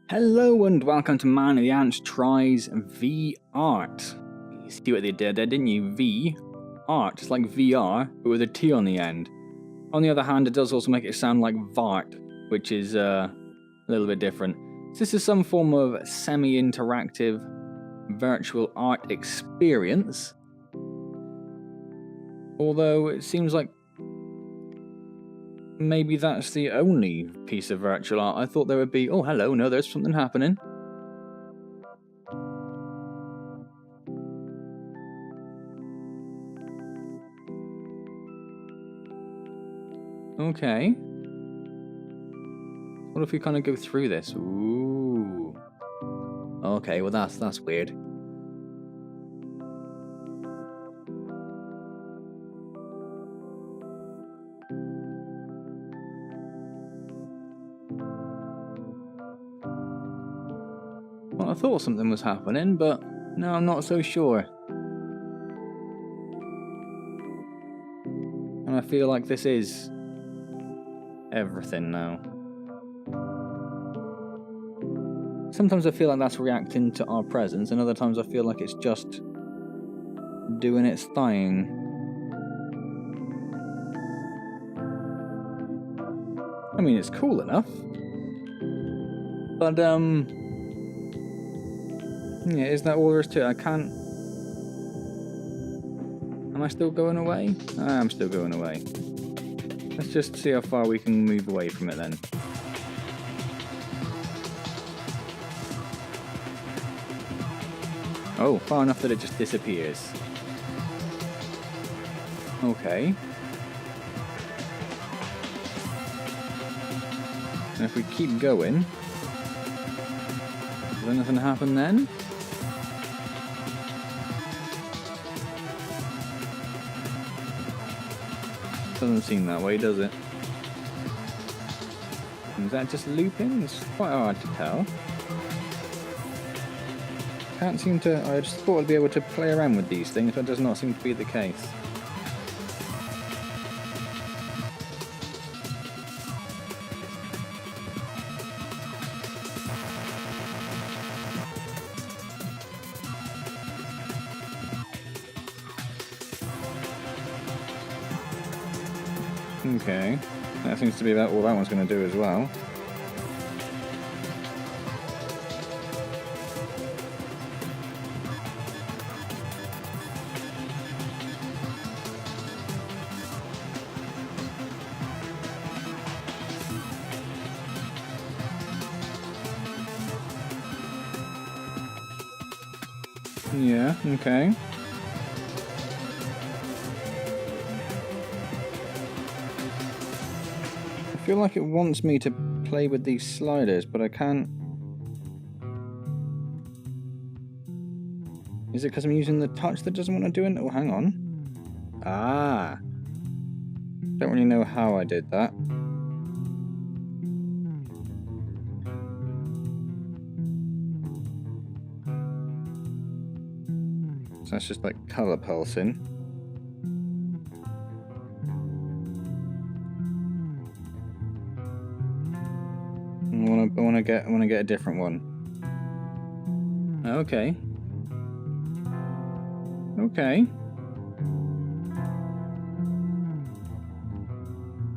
Hello and welcome to Man of the Antz tries V.Art. You see what they did there, didn't you? V.Art. It's like VR, but with a T on the end. On the other hand, it does also make it sound like V.Art, which is a little bit different. So this is some form of semi-interactive virtual art experience. Although it seems like maybe that's the only piece of virtual art. I thought there would be... Oh, hello. No, there's something happening. Okay. What if we kind of go through this? Ooh. Okay, well that's weird. Well, I thought something was happening, but no, I'm not so sure. And I feel like this is everything now. Sometimes I feel like that's reacting to our presence, and other times I feel like it's just doing its thing. I mean, it's cool enough. But, yeah, is that all there is to it? I can't... Am I still going away? I am still going away. Let's just see how far we can move away from it then. Oh, far enough that it just disappears. Okay. And if we keep going... Does anything happen then? Doesn't seem that way, does it? Is that just looping? It's quite hard to tell. Can't seem to... I just thought I'd be able to play around with these things, but it does not seem to be the case. Okay, that seems to be about all that one's going to do as well. Yeah, okay. I feel like it wants me to play with these sliders, but I can't... Is it because I'm using the touch that doesn't want to do it? Oh, hang on. Ah. Don't really know how I did that. So that's just like colour pulsing. I want to get a different one. Okay. Okay.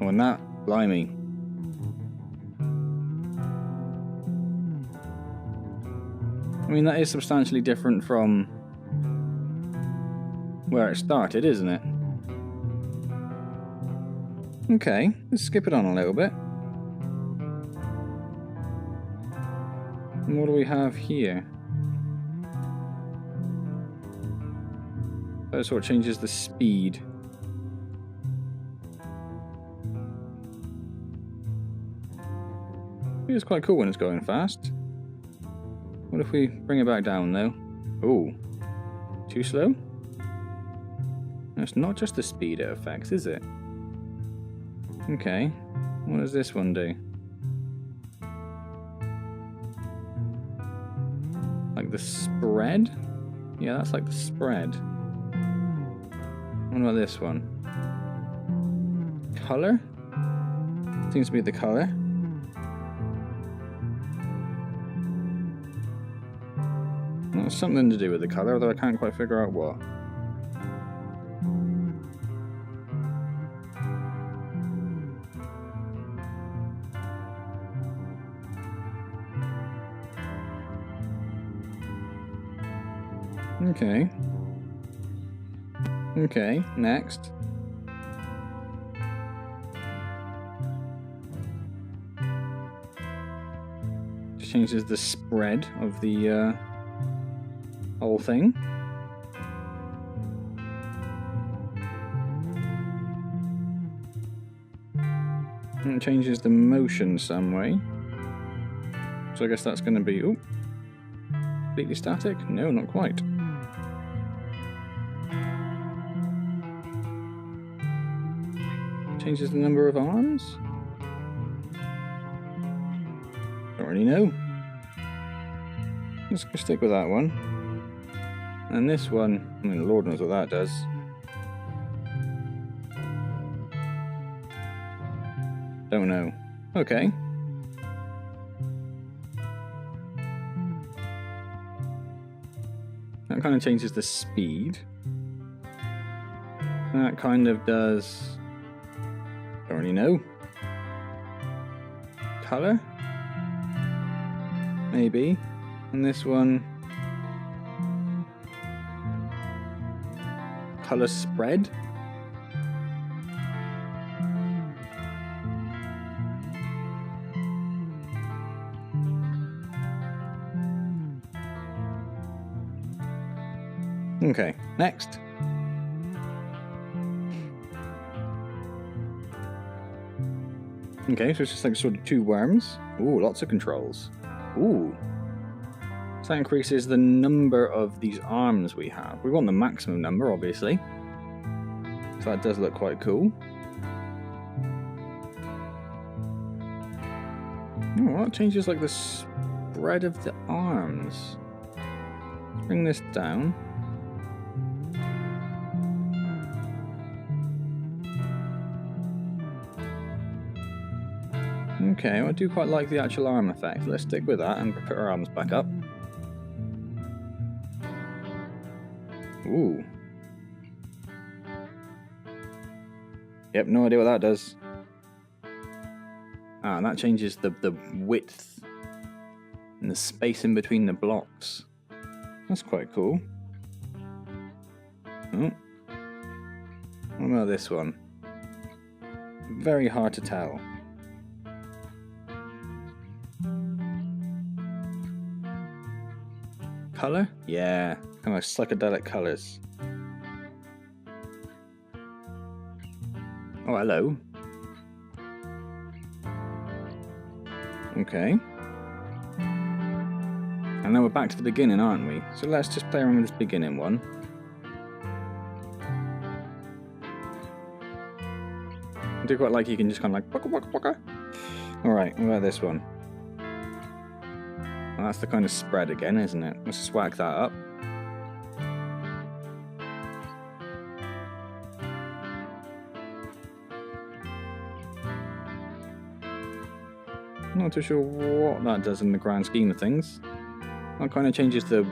Oh, and that, blimey. I mean, that is substantially different from where it started, isn't it? Okay, let's skip it on a little bit. And what do we have here? That sort of changes the speed. It's quite cool when it's going fast. What if we bring it back down though? Oh, too slow? It's not just the speed it affects, is it? Okay, what does this one do? Like the spread? Yeah, that's like the spread. What about this one? Color? Seems to be the color. Something to do with the colour, although I can't quite figure out what. Okay. Okay, next. Just changes the spread of the whole thing. And it changes the motion some way. So I guess that's going to be... Ooh. Completely static? No, not quite. Changes the number of arms? Don't really know. Let's go stick with that one. And this one, I mean, the Lord knows what that does. Don't know. Okay. That kind of changes the speed. That kind of does... Don't really know. Colour? Maybe. And this one... Colour spread? Okay, next. Okay, so it's just like sort of two worms. Ooh, lots of controls. Ooh. So that increases the number of these arms we have. We want the maximum number, obviously. So that does look quite cool. Oh, well, that changes like the spread of the arms. Let's bring this down. Okay, well, I do quite like the actual arm effect. Let's stick with that and put our arms back up. Ooh. Yep, no idea what that does. Ah, and that changes the width and the space in between the blocks. That's quite cool. Oh. What about this one? Very hard to tell. Colour? Yeah, kind of psychedelic colours. Oh, hello. Okay. And now we're back to the beginning, aren't we? So let's just play around with this beginning one. I do quite like you can just kind of like... Waka, waka, waka. Alright, what about this one? Well, that's the kind of spread again, isn't it? Let's just whack that up. Not too sure what that does in the grand scheme of things. That kind of changes the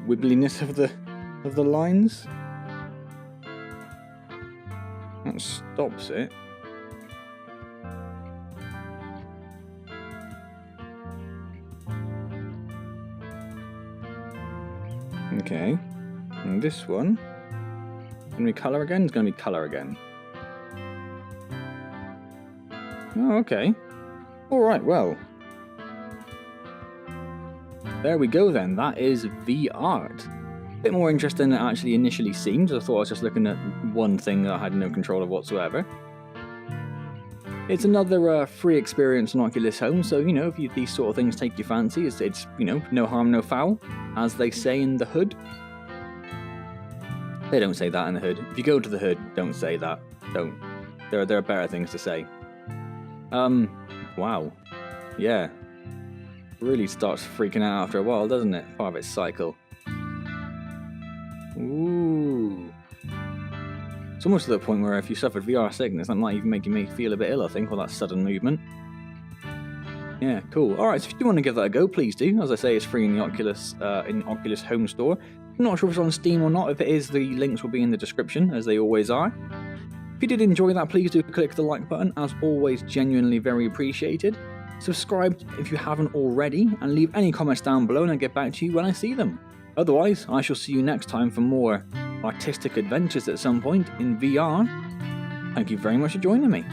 wibbliness of the lines. That stops it. Okay, and this one, going to be colour again? It's going to be colour again. Oh, okay. Alright, well. There we go then, that is V.Art. A bit more interesting than it actually initially seemed. I thought I was just looking at one thing that I had no control of whatsoever. It's another free experience on Oculus Home, so, you know, if these sort of things take your fancy, it's, you know, no harm, no foul, as they say in the hood. They don't say that in the hood. If you go to the hood, don't say that. Don't. There are better things to say. Wow. Yeah. Really starts freaking out after a while, doesn't it? Part of its cycle. Ooh. It's almost to the point where if you suffered VR sickness, that might even make you feel a bit ill, I think, with that sudden movement. Yeah, cool. Alright, so if you do want to give that a go, please do. As I say, it's free in the Oculus Home Store. I'm not sure if it's on Steam or not. If it is, the links will be in the description, as they always are. If you did enjoy that, please do click the like button. As always, genuinely very appreciated. Subscribe if you haven't already, and leave any comments down below and I'll get back to you when I see them. Otherwise, I shall see you next time for more artistic adventures at some point in VR. Thank you very much for joining me.